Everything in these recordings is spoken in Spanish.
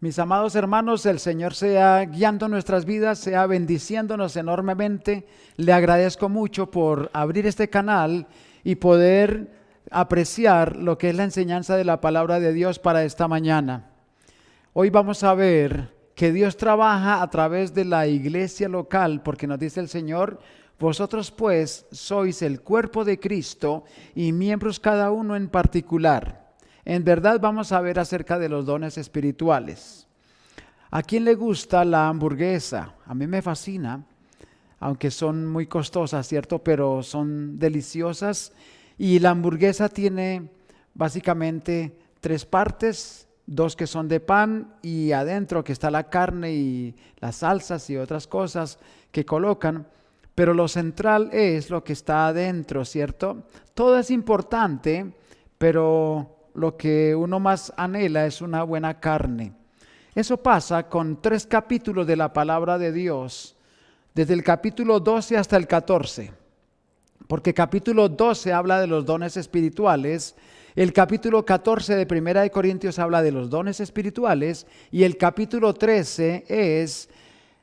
Mis amados hermanos, el Señor sea guiando nuestras vidas, sea bendiciéndonos enormemente. Le agradezco mucho por abrir este canal y poder apreciar lo que es la enseñanza de la palabra de Dios para esta mañana. Hoy vamos a ver que Dios trabaja a través de la iglesia local, porque nos dice el Señor: vosotros pues sois el cuerpo de Cristo y miembros cada uno en particular. En verdad vamos a ver acerca de los dones espirituales. ¿A quién le gusta la hamburguesa? A mí me fascina, aunque son muy costosas, ¿cierto? Pero son deliciosas. Y la hamburguesa tiene básicamente 3 partes, 2 que son de pan y adentro que está la carne y las salsas y otras cosas que colocan. Pero lo central es lo que está adentro, ¿cierto? Todo es importante, pero lo que uno más anhela es una buena carne. Eso pasa con 3 capítulos de la palabra de Dios, desde el capítulo 12 hasta el 14. Porque capítulo 12 habla de los dones espirituales, el capítulo 14 de Primera de Corintios habla de los dones espirituales y el capítulo 13 es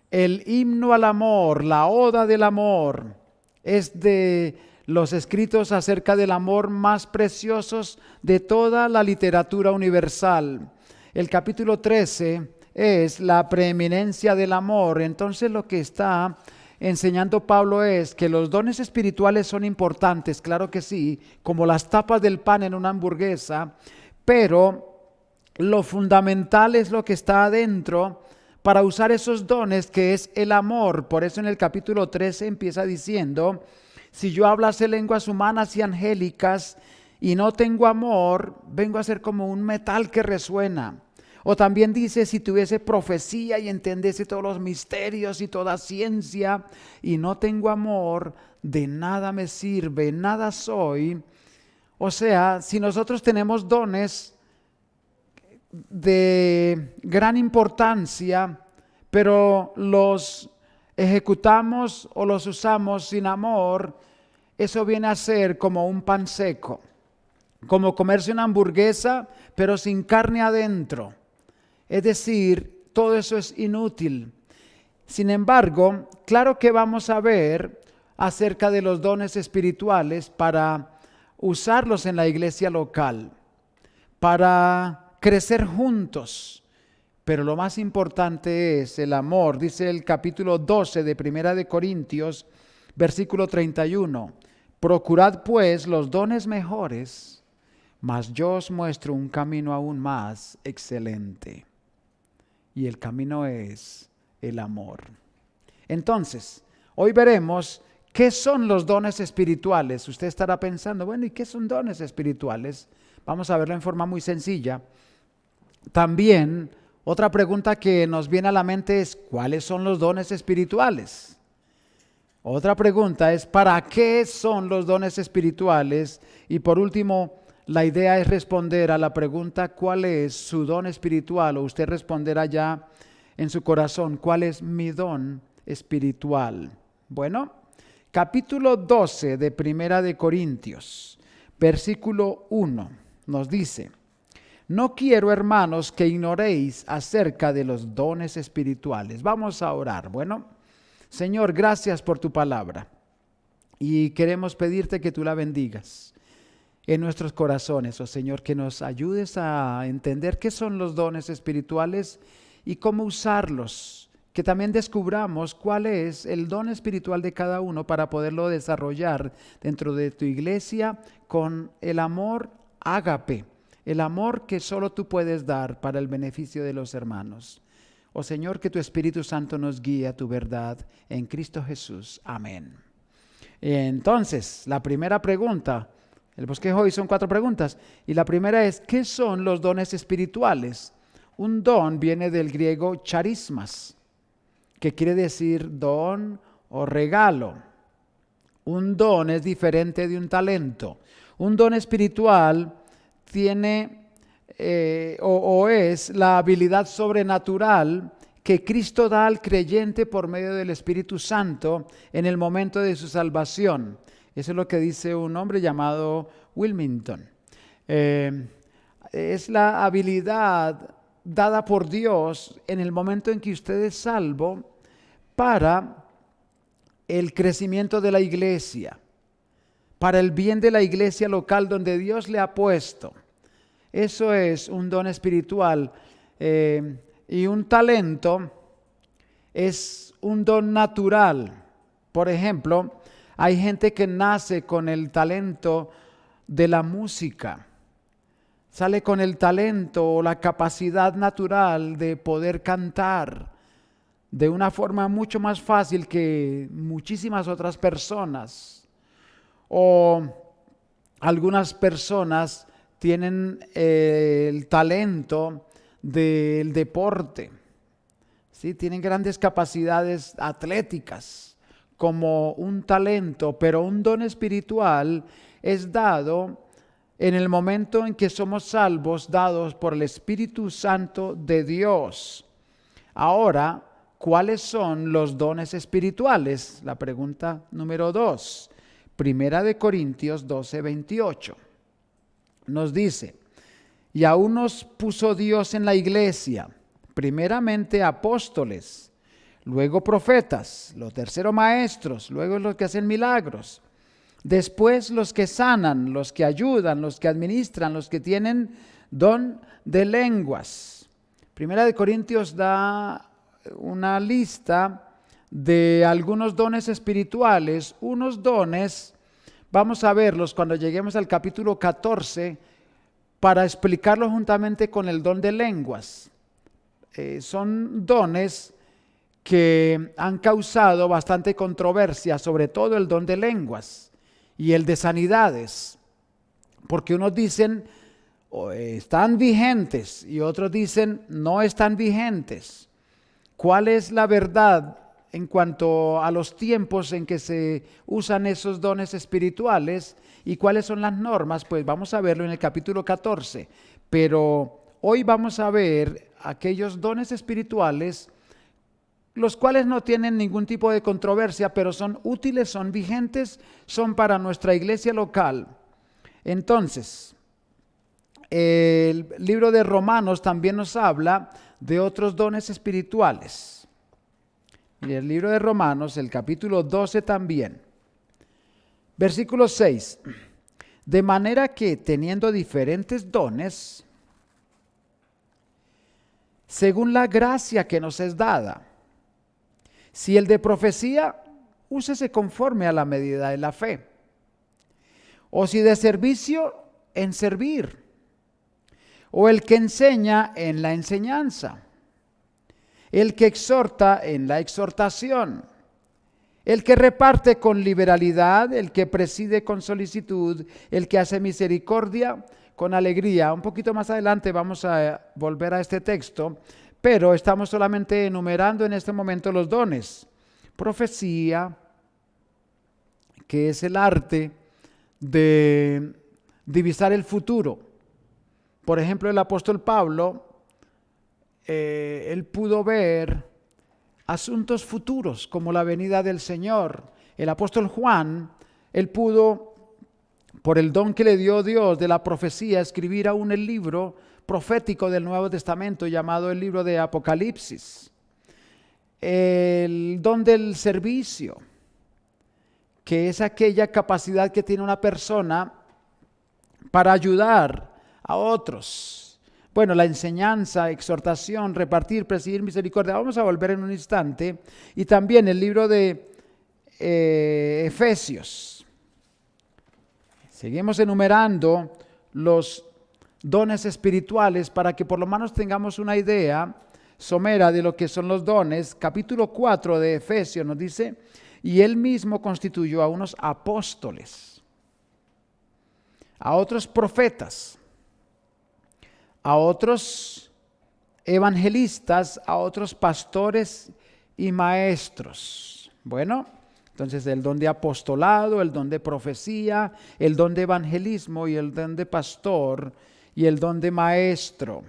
el himno al amor, la oda del amor. Es de los escritos acerca del amor más preciosos de toda la literatura universal. El capítulo 13 es la preeminencia del amor. Entonces lo que está enseñando Pablo es que los dones espirituales son importantes, claro que sí, como las tapas del pan en una hamburguesa, pero lo fundamental es lo que está adentro para usar esos dones, que es el amor. Por eso en el capítulo 13 empieza diciendo: si yo hablase lenguas humanas y angélicas y no tengo amor, vengo a ser como un metal que resuena. O también dice: si tuviese profecía y entendiese todos los misterios y toda ciencia y no tengo amor, de nada me sirve, nada soy. O sea, si nosotros tenemos dones de gran importancia, pero los ejecutamos o los usamos sin amor, eso viene a ser como un pan seco, como comerse una hamburguesa pero sin carne adentro. Es decir, todo eso es inútil. Sin embargo, claro que vamos a ver acerca de los dones espirituales para usarlos en la iglesia local, para crecer juntos. Pero lo más importante es el amor. Dice el capítulo 12 de Primera de Corintios, versículo 31. Procurad pues los dones mejores, mas yo os muestro un camino aún más excelente. Y el camino es el amor. Entonces, hoy veremos qué son los dones espirituales. Usted estará pensando: bueno, ¿y qué son dones espirituales? Vamos a verlo en forma muy sencilla. También, otra pregunta que nos viene a la mente es: ¿cuáles son los dones espirituales? Otra pregunta es: ¿para qué son los dones espirituales? Y por último, la idea es responder a la pregunta: ¿cuál es su don espiritual? O usted responderá ya en su corazón: ¿cuál es mi don espiritual? Bueno, capítulo 12 de Primera de Corintios, versículo 1, nos dice: no quiero, hermanos, que ignoréis acerca de los dones espirituales. Vamos a orar. Bueno, Señor, gracias por tu palabra. Y queremos pedirte que tú la bendigas en nuestros corazones, oh Señor, que nos ayudes a entender qué son los dones espirituales y cómo usarlos. Que también descubramos cuál es el don espiritual de cada uno para poderlo desarrollar dentro de tu iglesia con el amor ágape. El amor que solo tú puedes dar para el beneficio de los hermanos. Oh Señor, que tu Espíritu Santo nos guíe a tu verdad en Cristo Jesús. Amén. Entonces, la primera pregunta, el bosquejo hoy son 4 preguntas. Y la primera es: ¿qué son los dones espirituales? Un don viene del griego charismas, que quiere decir don o regalo. Un don es diferente de un talento. Un don espiritual tiene es la habilidad sobrenatural que Cristo da al creyente por medio del Espíritu Santo en el momento de su salvación. Eso es lo que dice un hombre llamado Wilmington. Es la habilidad dada por Dios en el momento en que usted es salvo para el crecimiento de la iglesia, para el bien de la iglesia local donde Dios le ha puesto. Eso es un don espiritual. Y un talento es un don natural. Por ejemplo, hay gente que nace con el talento de la música. Sale con el talento o la capacidad natural de poder cantar de una forma mucho más fácil que muchísimas otras personas. O algunas personas tienen el talento del deporte, ¿sí? Tienen grandes capacidades atléticas como un talento, pero un don espiritual es dado en el momento en que somos salvos, dados por el Espíritu Santo de Dios. Ahora, ¿cuáles son los dones espirituales? La pregunta número 2, Primera de Corintios 12:28. Nos dice: y a unos puso Dios en la iglesia, primeramente apóstoles, luego profetas, lo tercero maestros, luego los que hacen milagros, después los que sanan, los que ayudan, los que administran, los que tienen don de lenguas. Primera de Corintios da una lista de algunos dones espirituales, unos dones. Vamos a verlos cuando lleguemos al capítulo 14 para explicarlo juntamente con el don de lenguas. Son dones que han causado bastante controversia, sobre todo el don de lenguas y el de sanidades, porque unos dicen están vigentes y otros dicen no están vigentes. ¿Cuál es la verdad en cuanto a los tiempos en que se usan esos dones espirituales y cuáles son las normas? Pues vamos a verlo en el capítulo 14, pero hoy vamos a ver aquellos dones espirituales, los cuales no tienen ningún tipo de controversia, pero son útiles, son vigentes, son para nuestra iglesia local. Entonces, el libro de Romanos también nos habla de otros dones espirituales. Y el libro de Romanos, el capítulo 12 también. Versículo 6. De manera que teniendo diferentes dones, según la gracia que nos es dada, si el de profecía, úsese conforme a la medida de la fe. O si de servicio, en servir. O el que enseña, en la enseñanza. El que exhorta, en la exhortación. El que reparte con liberalidad, el que preside con solicitud, el que hace misericordia con alegría. Un poquito más adelante vamos a volver a este texto, pero estamos solamente enumerando en este momento los dones. Profecía, que es el arte de divisar el futuro. Por ejemplo, el apóstol Pablo, él pudo ver asuntos futuros como la venida del Señor. El apóstol Juan, él pudo, por el don que le dio Dios de la profecía, escribir aún el libro profético del Nuevo Testamento llamado el libro de Apocalipsis. El don del servicio, que es aquella capacidad que tiene una persona para ayudar a otros. Bueno, la enseñanza, exhortación, repartir, presidir misericordia. Vamos a volver en un instante. Y también el libro de Efesios. Seguimos enumerando los dones espirituales para que por lo menos tengamos una idea somera de lo que son los dones. Capítulo 4 de Efesios nos dice: y él mismo constituyó a unos apóstoles, a otros profetas, a otros evangelistas, a otros pastores y maestros. Bueno, entonces el don de apostolado, el don de profecía, el don de evangelismo y el don de pastor y el don de maestro.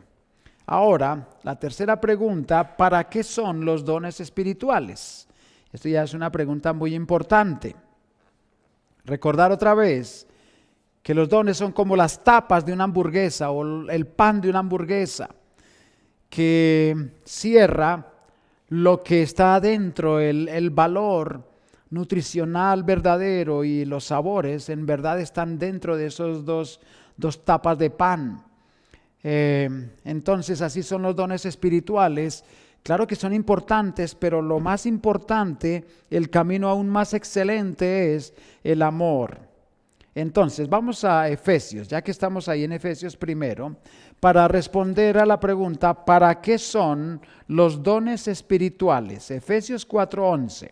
Ahora, la tercera pregunta: ¿para qué son los dones espirituales? Esto ya es una pregunta muy importante. Recordar otra vez que los dones son como las tapas de una hamburguesa o el pan de una hamburguesa, que cierra lo que está adentro, el valor nutricional verdadero y los sabores en verdad están dentro de esos dos tapas de pan. Entonces así son los dones espirituales. Claro que son importantes, pero lo más importante, el camino aún más excelente es el amor. Entonces vamos a Efesios, ya que estamos ahí en Efesios primero, para responder a la pregunta, ¿para qué son los dones espirituales? Efesios 4:11.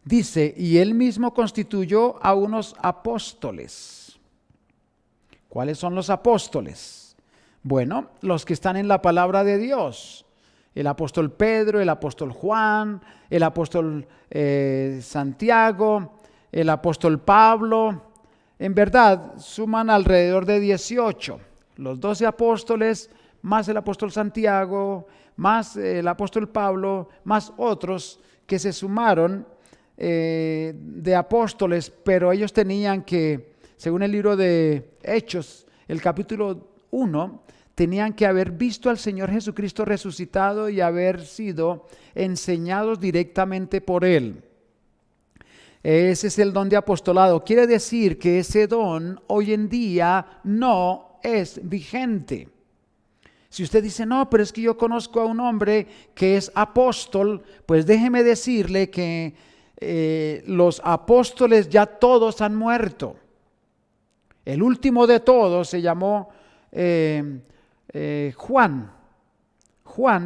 Dice, y él mismo constituyó a unos apóstoles. ¿Cuáles son los apóstoles? Bueno, los que están en la palabra de Dios. El apóstol Pedro, el apóstol Juan, el apóstol Santiago, el apóstol Pablo. En verdad, suman alrededor de 18. Los 12 apóstoles, más el apóstol Santiago, más el apóstol Pablo, más otros que se sumaron de apóstoles, pero ellos tenían que, según el libro de Hechos, el capítulo 1, tenían que haber visto al Señor Jesucristo resucitado y haber sido enseñados directamente por Él. Ese es el don de apostolado. Quiere decir que ese don hoy en día no es vigente. Si usted dice, no, pero es que yo conozco a un hombre que es apóstol, pues déjeme decirle que los apóstoles ya todos han muerto. El último de todos se llamó Juan,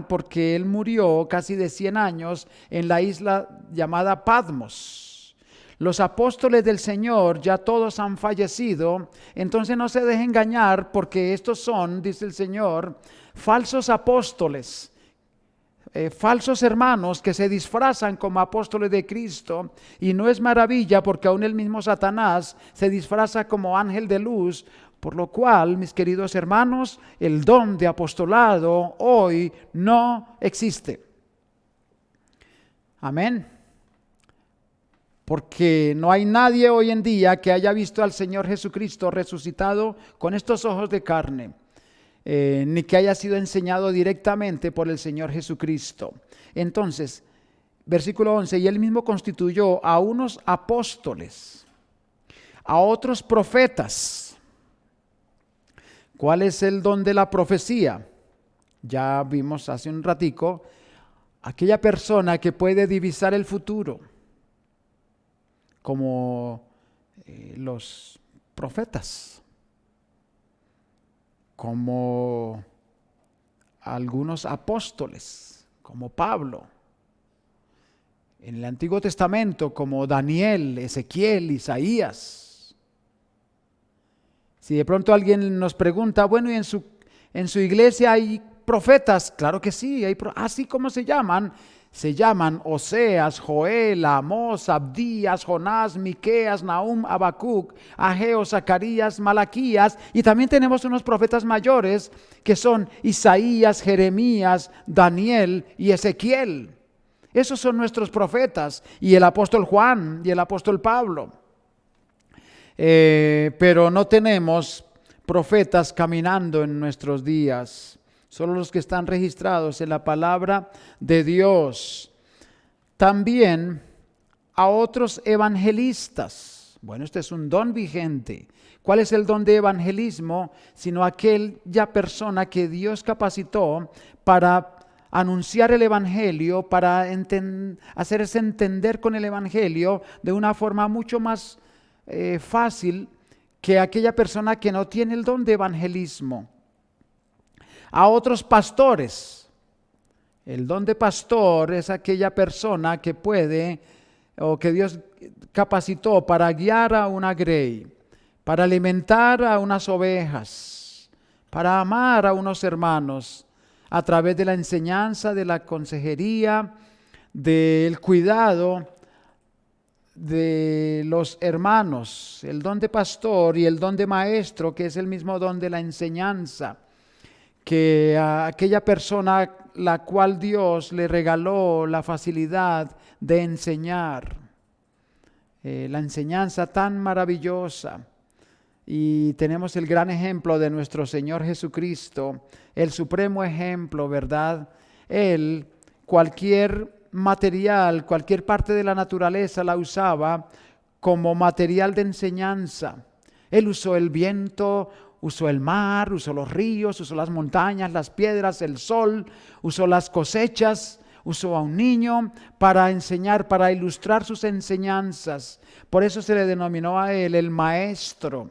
porque él murió casi de 100 años en la isla llamada Patmos. Los apóstoles del Señor ya todos han fallecido, entonces no se deje engañar porque estos son, dice el Señor, falsos apóstoles, falsos hermanos que se disfrazan como apóstoles de Cristo, y no es maravilla porque aún el mismo Satanás se disfraza como ángel de luz, por lo cual, mis queridos hermanos, el don de apostolado hoy no existe. Amén. Porque no hay nadie hoy en día que haya visto al Señor Jesucristo resucitado con estos ojos de carne, ni que haya sido enseñado directamente por el Señor Jesucristo. Entonces, versículo 11, y él mismo constituyó a unos apóstoles, a otros profetas. ¿Cuál es el don de la profecía? Ya vimos hace un ratico, aquella persona que puede divisar el futuro, como los profetas, como algunos apóstoles, como Pablo. En el Antiguo Testamento, como Daniel, Ezequiel, Isaías. Si de pronto alguien nos pregunta, bueno, ¿y en su iglesia hay profetas? Claro que sí, así como se llaman Oseas, Joel, Amós, Abdías, Jonás, Miqueas, Nahum, Habacuc, Ageo, Zacarías, Malaquías, y también tenemos unos profetas mayores que son Isaías, Jeremías, Daniel y Ezequiel. Esos son nuestros profetas, y el apóstol Juan y el apóstol Pablo. Pero no tenemos profetas caminando en nuestros días. Solo los que están registrados en la palabra de Dios. También a otros evangelistas. Bueno, este es un don vigente. ¿Cuál es el don de evangelismo? Sino aquella persona que Dios capacitó para anunciar el evangelio, para hacerse entender con el evangelio de una forma mucho más fácil que aquella persona que no tiene el don de evangelismo. A otros pastores. El don de pastor es aquella persona que puede, o que Dios capacitó para guiar a una grey, para alimentar a unas ovejas, para amar a unos hermanos a través de la enseñanza, de la consejería, del cuidado de los hermanos. El don de pastor y el don de maestro, que es el mismo don de la enseñanza, que a aquella persona la cual Dios le regaló la facilidad de enseñar, la enseñanza tan maravillosa. y tenemos el gran ejemplo de nuestro Señor Jesucristo, el supremo ejemplo, ¿verdad? Él, cualquier material, cualquier parte de la naturaleza la usaba como material de enseñanza. Él usó el viento, usó el mar, usó los ríos, usó las montañas, las piedras, el sol, usó las cosechas, usó a un niño para enseñar, para ilustrar sus enseñanzas. Por eso se le denominó a él el maestro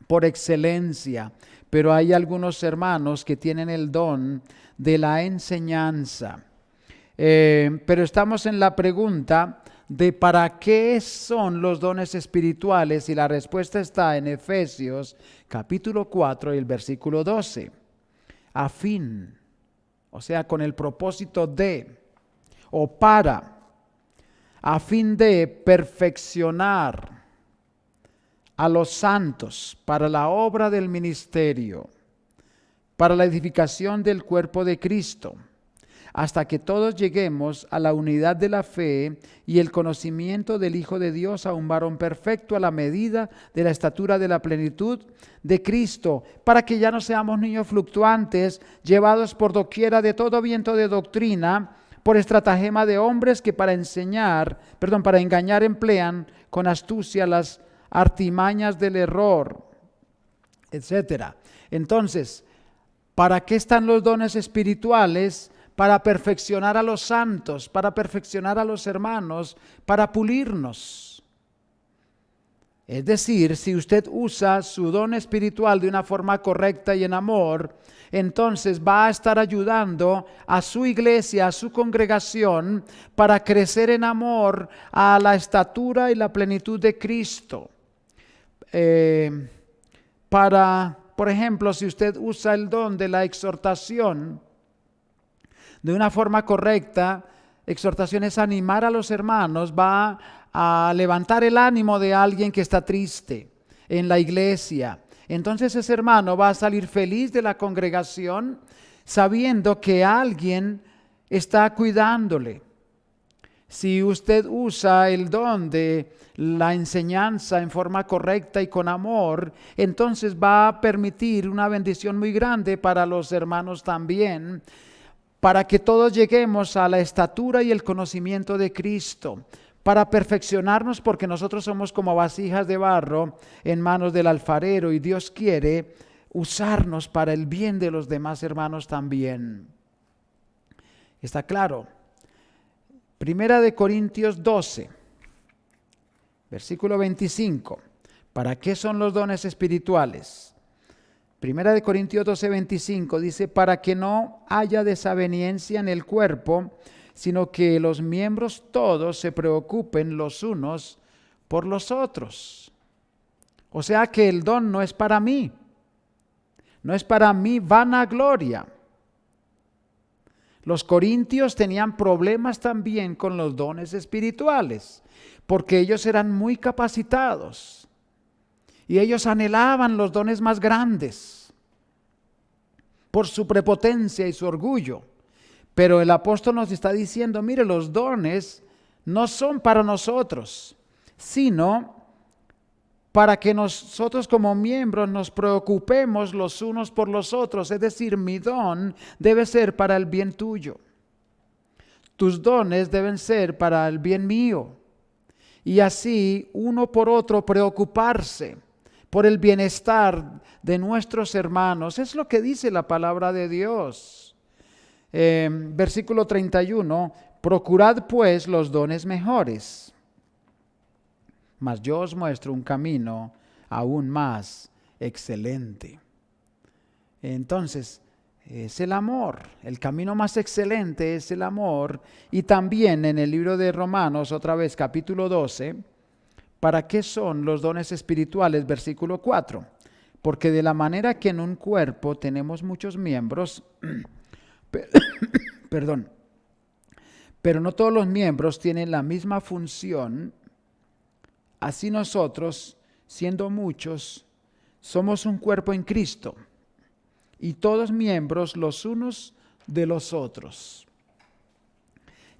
por excelencia. Pero hay algunos hermanos que tienen el don de la enseñanza. Pero estamos en la pregunta de para qué son los dones espirituales, y la respuesta está en Efesios capítulo 4 y el versículo 12. A fin, o sea, con el propósito de, o para, a fin de perfeccionar a los santos para la obra del ministerio, para la edificación del cuerpo de Cristo, hasta que todos lleguemos a la unidad de la fe y el conocimiento del Hijo de Dios, a un varón perfecto, a la medida de la estatura de la plenitud de Cristo, para que ya no seamos niños fluctuantes, llevados por doquiera de todo viento de doctrina, por estratagema de hombres que para engañar emplean con astucia las artimañas del error, etcétera. Entonces, ¿para qué están los dones espirituales? Para perfeccionar a los santos, para perfeccionar a los hermanos, para pulirnos. Es decir, si usted usa su don espiritual de una forma correcta y en amor, entonces va a estar ayudando a su iglesia, a su congregación, para crecer en amor a la estatura y la plenitud de Cristo. Por ejemplo, si usted usa el don de la exhortación de una forma correcta, exhortación es animar a los hermanos, va a levantar el ánimo de alguien que está triste en la iglesia. Entonces ese hermano va a salir feliz de la congregación sabiendo que alguien está cuidándole. Si usted usa el don de la enseñanza en forma correcta y con amor, entonces va a permitir una bendición muy grande para los hermanos también, para que todos lleguemos a la estatura y el conocimiento de Cristo, para perfeccionarnos, porque nosotros somos como vasijas de barro en manos del alfarero y Dios quiere usarnos para el bien de los demás hermanos también. ¿Está claro? Primera de Corintios 12, versículo 25. ¿Para qué son los dones espirituales? Primera de Corintios 12, 25 dice: para que no haya desaveniencia en el cuerpo, sino que los miembros todos se preocupen los unos por los otros. O sea que el don no es para mí, no es para mi vanagloria. Los corintios tenían problemas también con los dones espirituales, porque ellos eran muy capacitados y ellos anhelaban los dones más grandes por su prepotencia y su orgullo. Pero el apóstol nos está diciendo: mire, los dones no son para nosotros, sino para que nosotros como miembros nos preocupemos los unos por los otros. Es decir, mi don debe ser para el bien tuyo. Tus dones deben ser para el bien mío. Y así, uno por otro, preocuparse por el bienestar de nuestros hermanos. Es lo que dice la palabra de Dios. Versículo 31, procurad pues los dones mejores, mas yo os muestro un camino aún más excelente. Entonces, es el amor. El camino más excelente es el amor. Y también en el libro de Romanos, otra vez, capítulo 12, ¿para qué son los dones espirituales? Versículo 4. Porque de la manera que en un cuerpo tenemos muchos miembros, pero no todos los miembros tienen la misma función. Así nosotros, siendo muchos, somos un cuerpo en Cristo, y todos miembros los unos de los otros.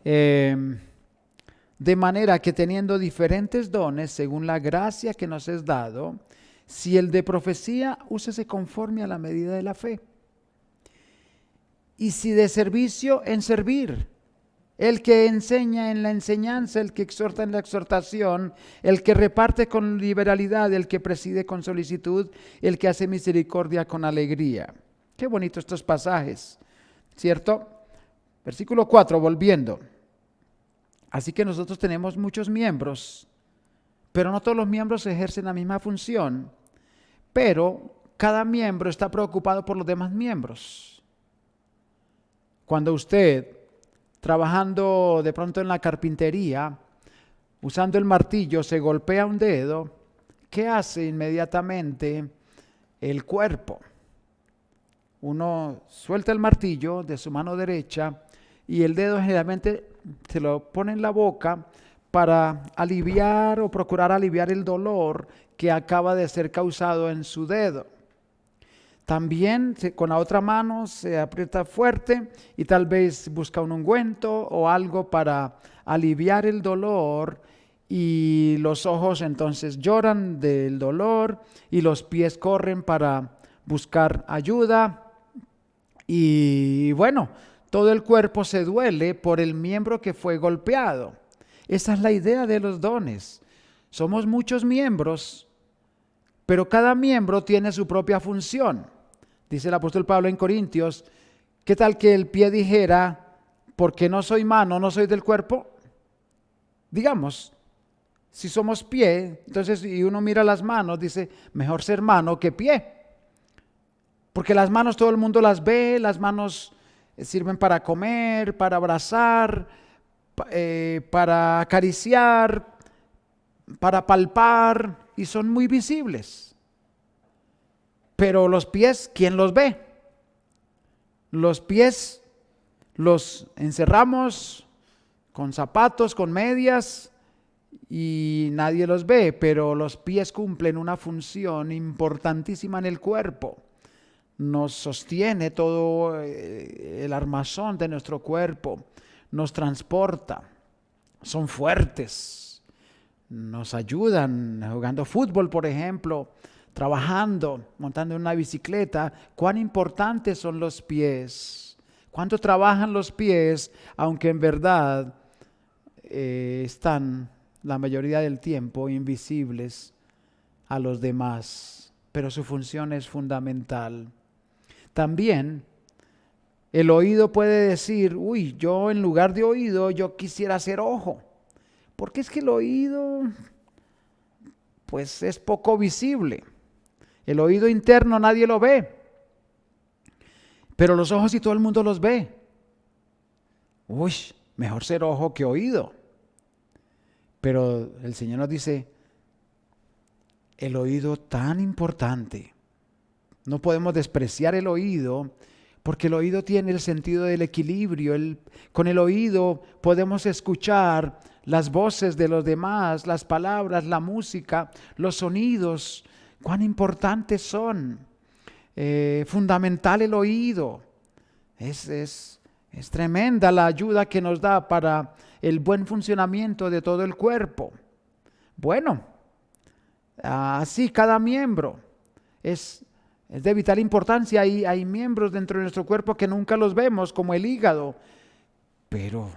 De manera que teniendo diferentes dones según la gracia que nos es dado, Si el de profecía, úsese conforme a la medida de la fe. Y si de servicio, en servir. El que enseña en la enseñanza, el que exhorta en la exhortación, el que reparte con liberalidad, el que preside con solicitud, el que hace misericordia con alegría. Qué bonitos estos pasajes, ¿cierto? Versículo 4, volviendo. Así que nosotros tenemos muchos miembros, pero no todos los miembros ejercen la misma función, pero cada miembro está preocupado por los demás miembros. Cuando usted, trabajando de pronto en la carpintería, usando el martillo, se golpea un dedo, ¿qué hace inmediatamente el cuerpo? Uno suelta el martillo de su mano derecha y el dedo generalmente se lo pone en la boca para aliviar o procurar aliviar el dolor que acaba de ser causado en su dedo. También con la otra mano se aprieta fuerte y tal vez busca un ungüento o algo para aliviar el dolor, y los ojos entonces lloran del dolor y los pies corren para buscar ayuda. Y bueno, todo el cuerpo se duele por el miembro que fue golpeado. Esa es la idea de los dones. Somos muchos miembros, pero cada miembro tiene su propia función. Dice el apóstol Pablo en Corintios, ¿qué tal que el pie dijera, porque no soy mano, no soy del cuerpo? Digamos, si somos pie, entonces y uno mira las manos, dice, mejor ser mano que pie. Porque las manos todo el mundo las ve, las manos sirven para comer, para abrazar, para acariciar, para palpar, y son muy visibles. Pero los pies, ¿quién los ve? Los pies los encerramos con zapatos, con medias, y nadie los ve, pero los pies cumplen una función importantísima en el cuerpo. Nos sostiene todo el armazón de nuestro cuerpo, nos transporta, son fuertes, nos ayudan jugando fútbol, por ejemplo, trabajando, montando en una bicicleta. Cuán importantes son los pies, cuánto trabajan los pies, aunque en verdad están la mayoría del tiempo invisibles a los demás, pero su función es fundamental. También el oído puede decir, uy, yo en lugar de oído, yo quisiera ser ojo, porque es que el oído, pues es poco visible. El oído interno nadie lo ve, pero los ojos sí todo el mundo los ve. Uy, mejor ser ojo que oído. Pero el Señor nos dice, el oído tan importante. No podemos despreciar el oído, porque el oído tiene el sentido del equilibrio. Con el oído podemos escuchar las voces de los demás, las palabras, la música, los sonidos. Cuán importantes son. Fundamental el oído. Es tremenda la ayuda que nos da para el buen funcionamiento de todo el cuerpo. Bueno, así cada miembro es de vital importancia. Hay miembros dentro de nuestro cuerpo que nunca los vemos, como el hígado, pero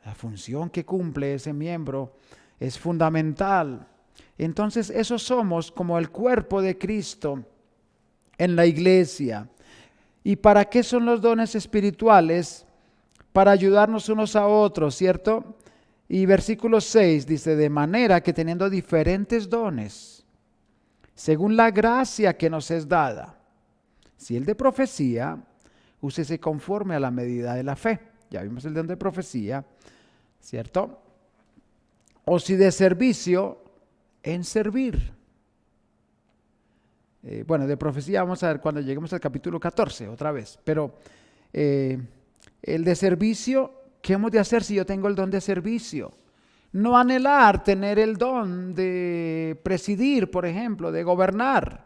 la función que cumple ese miembro es fundamental. Entonces, esos somos como el cuerpo de Cristo en la iglesia. ¿Y para qué son los dones espirituales? Para ayudarnos unos a otros, ¿cierto? Y versículo 6 dice, de manera que teniendo diferentes dones, según la gracia que nos es dada, si el de profecía, úsese conforme a la medida de la fe. Ya vimos el don de profecía, ¿cierto? O si de servicio, en servir. Bueno, de profecía vamos a ver cuando lleguemos al capítulo 14 otra vez. Pero el de servicio, ¿qué hemos de hacer si yo tengo el don de servicio? No anhelar tener el don de presidir, por ejemplo, de gobernar,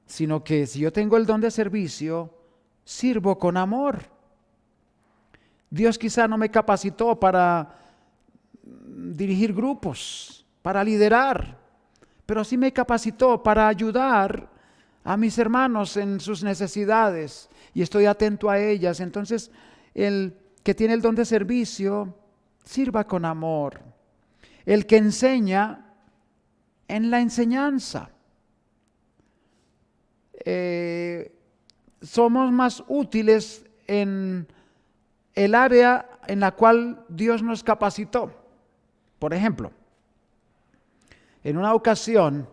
sino que si yo tengo el don de servicio, sirvo con amor. Dios quizá no me capacitó para dirigir grupos, para liderar, pero sí me capacitó para ayudar a mis hermanos en sus necesidades y estoy atento a ellas. Entonces, el que tiene el don de servicio, sirva con amor. El que enseña, en la enseñanza. Somos más útiles en el área en la cual Dios nos capacitó. Por ejemplo, en una ocasión,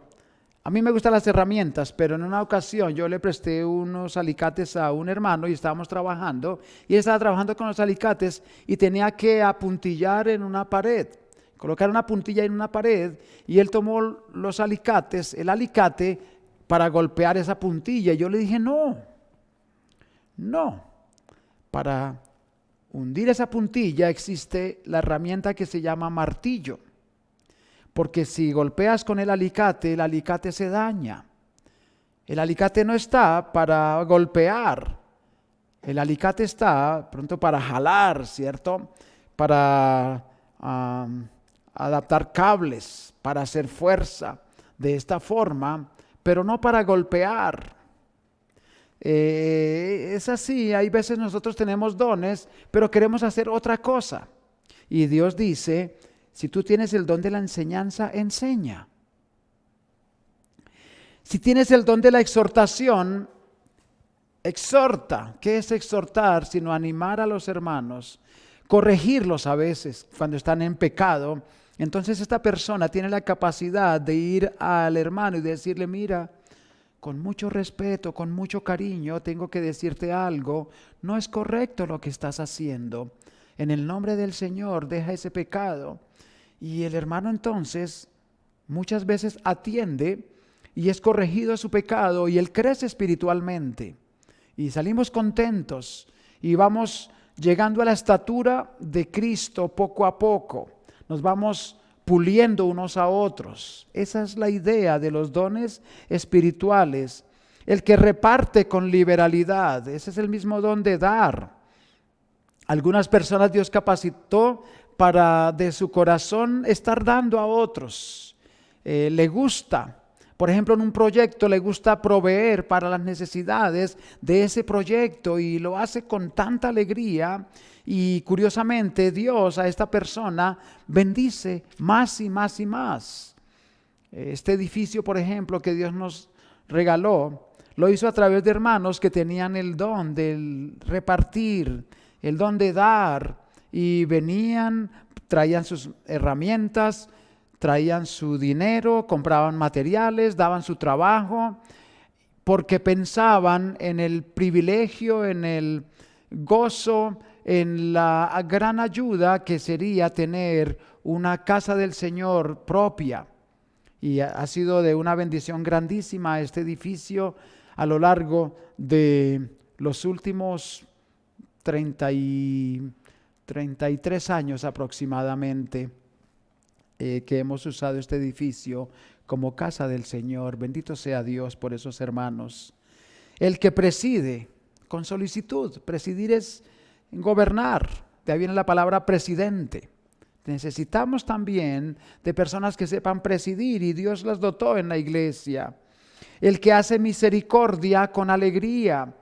a mí me gustan las herramientas, pero en una ocasión yo le presté unos alicates a un hermano y estábamos trabajando, y él estaba trabajando con los alicates y tenía que apuntillar en una pared, colocar una puntilla en una pared, y él tomó los alicates, el alicate, para golpear esa puntilla. Y yo le dije, no, para hundir esa puntilla existe la herramienta que se llama martillo. Porque si golpeas con el alicate se daña. El alicate no está para golpear. El alicate está pronto para jalar, ¿cierto? Para adaptar cables, para hacer fuerza de esta forma, pero no para golpear. Es así, hay veces nosotros tenemos dones, pero queremos hacer otra cosa. Y Dios dice, si tú tienes el don de la enseñanza, enseña. Si tienes el don de la exhortación, exhorta. ¿Qué es exhortar? Sino animar a los hermanos, corregirlos a veces cuando están en pecado. Entonces esta persona tiene la capacidad de ir al hermano y decirle, mira, con mucho respeto, con mucho cariño, tengo que decirte algo. No es correcto lo que estás haciendo. En el nombre del Señor, deja ese pecado. Y el hermano entonces muchas veces atiende y es corregido de su pecado y él crece espiritualmente. Y salimos contentos y vamos llegando a la estatura de Cristo poco a poco. Nos vamos puliendo unos a otros. Esa es la idea de los dones espirituales. El que reparte con liberalidad, ese es el mismo don de dar. Algunas personas Dios capacitó para de su corazón estar dando a otros. Le gusta, por ejemplo, en un proyecto le gusta proveer para las necesidades de ese proyecto y lo hace con tanta alegría. Y curiosamente Dios a esta persona bendice más y más y más. Este edificio, por ejemplo, que Dios nos regaló, lo hizo a través de hermanos que tenían el don de repartir, el don de dar, y venían, traían sus herramientas, traían su dinero, compraban materiales, daban su trabajo, porque pensaban en el privilegio, en el gozo, en la gran ayuda que sería tener una casa del Señor propia. Y ha sido de una bendición grandísima este edificio a lo largo de los últimos 33 años aproximadamente que hemos usado este edificio como casa del Señor. Bendito sea Dios por esos hermanos. El que preside con solicitud. Presidir es gobernar. De ahí viene la palabra presidente. Necesitamos también de personas que sepan presidir y Dios las dotó en la iglesia. El que hace misericordia con alegría.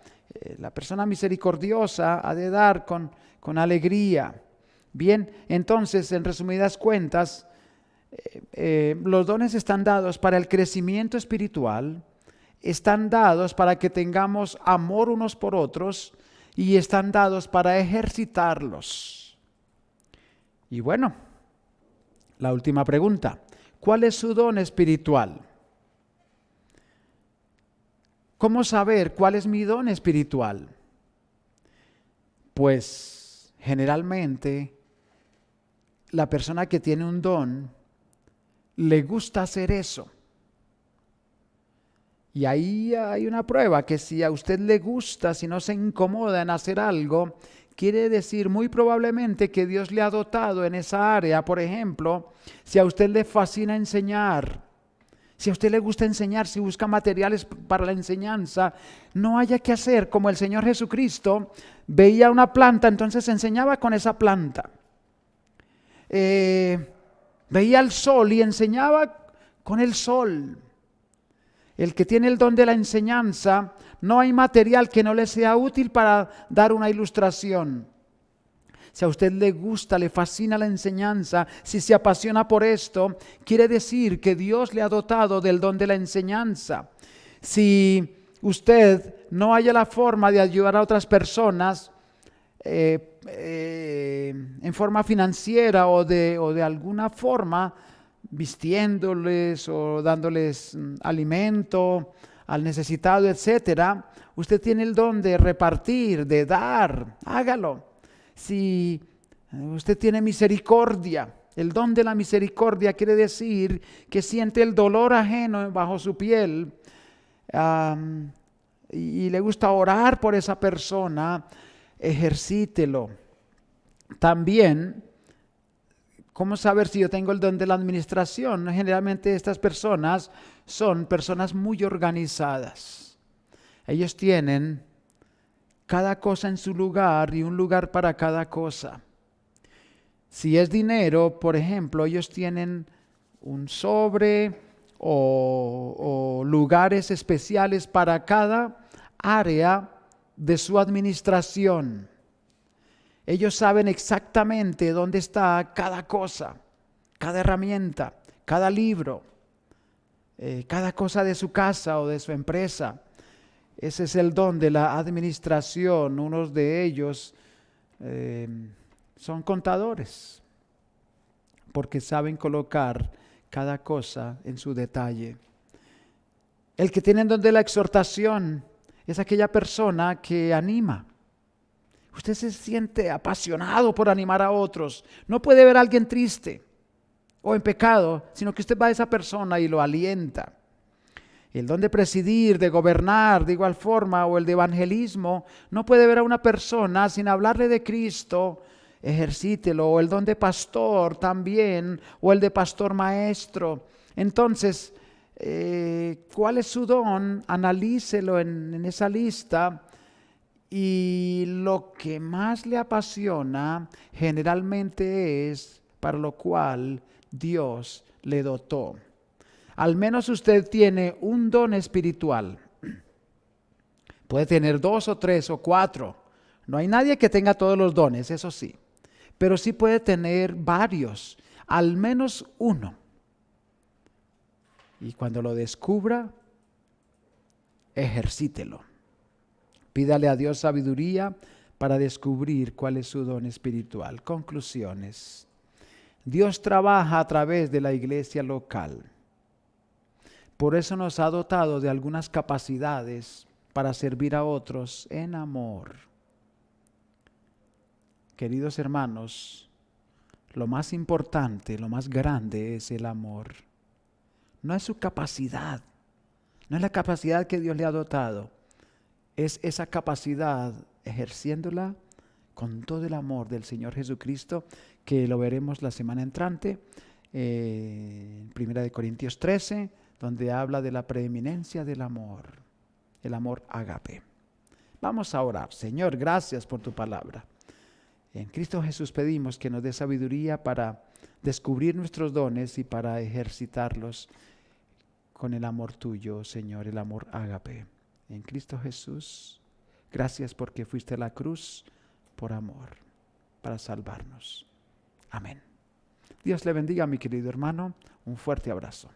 La persona misericordiosa ha de dar con alegría. Bien, entonces, en resumidas cuentas, los dones están dados para el crecimiento espiritual, están dados para que tengamos amor unos por otros y están dados para ejercitarlos. Y bueno, la última pregunta, ¿cuál es su don espiritual? ¿Cómo saber cuál es mi don espiritual? Pues generalmente la persona que tiene un don le gusta hacer eso. Y ahí hay una prueba que si a usted le gusta, si no se incomoda en hacer algo, quiere decir muy probablemente que Dios le ha dotado en esa área. Por ejemplo, si a usted le fascina enseñar, si a usted le gusta enseñar, si busca materiales para la enseñanza, no haya que hacer como el Señor Jesucristo veía una planta, entonces enseñaba con esa planta. Veía el sol y enseñaba con el sol. El que tiene el don de la enseñanza, no hay material que no le sea útil para dar una ilustración. Si a usted le gusta, le fascina la enseñanza, si se apasiona por esto, quiere decir que Dios le ha dotado del don de la enseñanza. Si usted no haya la forma de ayudar a otras personas en forma financiera o de alguna forma, vistiéndoles o dándoles alimento al necesitado, etcétera, usted tiene el don de repartir, de dar, hágalo. Si usted tiene misericordia, el don de la misericordia quiere decir que siente el dolor ajeno bajo su piel y le gusta orar por esa persona, ejercítelo. También, ¿cómo saber si yo tengo el don de la administración? Generalmente estas personas son personas muy organizadas. Ellos tienen cada cosa en su lugar y un lugar para cada cosa. Si es dinero, por ejemplo, ellos tienen un sobre o lugares especiales para cada área de su administración. Ellos saben exactamente dónde está cada cosa, cada herramienta, cada libro, cada cosa de su casa o de su empresa. Ese es el don de la administración. Unos de ellos son contadores, porque saben colocar cada cosa en su detalle. El que tiene el don de la exhortación es aquella persona que anima. Usted se siente apasionado por animar a otros. No puede ver a alguien triste o en pecado, sino que usted va a esa persona y lo alienta. El don de presidir, de gobernar de igual forma, o el de evangelismo, no puede ver a una persona sin hablarle de Cristo, ejercítelo. O el don de pastor también, o el de pastor maestro. Entonces, ¿cuál es su don? Analícelo en esa lista. Y lo que más le apasiona generalmente es para lo cual Dios le dotó. Al menos usted tiene un don espiritual. Puede tener 2 o 3 o 4. No hay nadie que tenga todos los dones, eso sí. Pero sí puede tener varios, al menos uno. Y cuando lo descubra, ejercítelo. Pídale a Dios sabiduría para descubrir cuál es su don espiritual. Conclusiones. Dios trabaja a través de la iglesia local. Por eso nos ha dotado de algunas capacidades para servir a otros en amor. Queridos hermanos, lo más importante, lo más grande es el amor. No es su capacidad, no es la capacidad que Dios le ha dotado. Es esa capacidad ejerciéndola con todo el amor del Señor Jesucristo, que lo veremos la semana entrante, en 1 Corintios 13, donde habla de la preeminencia del amor, el amor ágape. Vamos a orar. Señor, gracias por tu palabra. En Cristo Jesús pedimos que nos dé sabiduría para descubrir nuestros dones y para ejercitarlos con el amor tuyo, Señor, el amor ágape. En Cristo Jesús, gracias porque fuiste a la cruz por amor, para salvarnos. Amén. Dios le bendiga, mi querido hermano. Un fuerte abrazo.